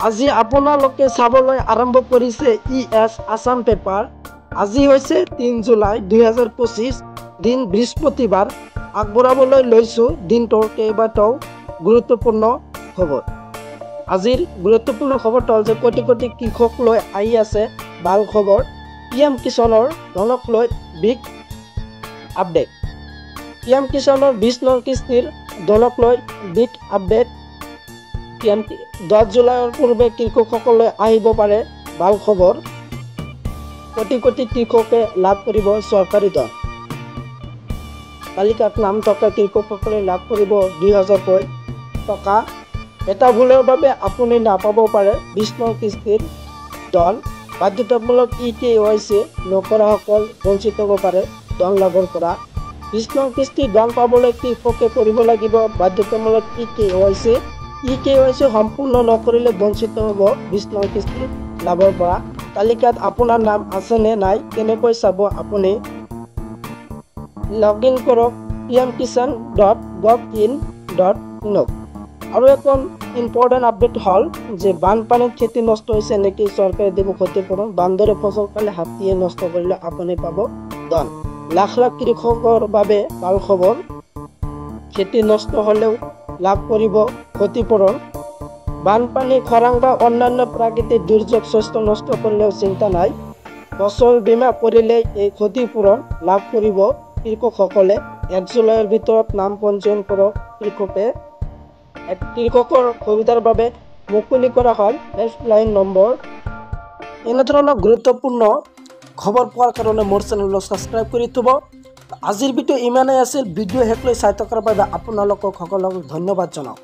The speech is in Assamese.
আজি আপোনালোকে চাবলৈ আৰম্ভ কৰিছে ES আসাম পেপাৰ। আজি হৈছে 3 জুলাই 2025 দিন বৃহস্পতিবাৰ। আগবঢ়াবলৈ লৈছোঁ দিনটোৰ কেইবাটাও গুৰুত্বপূৰ্ণ খবৰ। আজিৰ গুৰুত্বপূৰ্ণ খবৰটো হ'ল যে কোটি কোটি কৃষক লৈ আহি আছে ভাল খবৰ। PM কিষাণৰ ধনক লৈ বিগ আপডেট। PM কিষাণৰ 20 নং কিস্তিৰ ধনক লৈ বিগ আপডেট। 10 জুলাইৰ পূৰ্বে কৃষকসকলে আহিব পাৰে ভাল খবৰ। কোটি কোটি কৃষকে লাভ কৰিব চৰকাৰী ধন। তালিকাত নাম থকা কৃষকসকলে লাভ কৰিব 2000 টকা। এটা ভুলৰ বাবে আপুনি নাপাব পাৰে 20 নং কিস্তিৰ ধন। বাধ্যতামূলক EKYC নকৰাসকল বঞ্চিত হ'ব পাৰে ধন লাভৰ পৰা। 20 নং কিস্তিৰ ধন পাবলৈ কৃষকে কৰিব লাগিব বাধ্যতামূলক EKYC সম্পূৰ্ণ নকৰিলে বঞ্চিত হ'ব 20 নং কিস্তিৰ লাভৰ পৰা। তালিকাত আপোনাৰ নাম আছে নে নাই কেনেকৈ চাব আপুনি? লগ ইন কৰক pmkisan.gov.in. আৰু এখন ইম্পৰ্টেণ্ট আপডেট হ'ল যে বানপানীত খেতি নষ্ট হৈছে নেকি চৰকাৰে দিব ক্ষতিপূৰণ। বান্দৰে ফচল খালে হাতীয়ে নষ্ট কৰিলে আপুনি পাব ধন। লাখ লাখ কৃষকৰ বাবে ভাল খবৰ। খেতি নষ্ট হ'লেও লাভ কৰিব ক্ষতিপূৰণ। বানপানী খৰাং বা অন্যান্য প্ৰাকৃতিক দুৰ্যোগ শস্য নষ্ট কৰিলেও চিন্তা নাই। ফচল বীমা কৰিলে এই ক্ষতিপূৰণ লাভ কৰিব কৃষকসকলে। 1 জুলাইৰ ভিতৰত নাম পঞ্জীয়ন কৰক কৃষকে। কৃষকৰ সুবিধাৰ বাবে মুকলি কৰা হ'ল হেল্পলাইন নম্বৰ। এনেধৰণৰ গুৰুত্বপূৰ্ণ খবৰ পোৱাৰ কাৰণে মোৰ চেনেলক ছাবস্ক্ৰাইব কৰি থ'ব। আজিৰ ভিডিঅ' ইমানেই আছিল। ভিডিঅ' শেষলৈ চাই থকাৰ বাবে আপোনালোকক সকলোকে ধন্যবাদ জনাওঁ।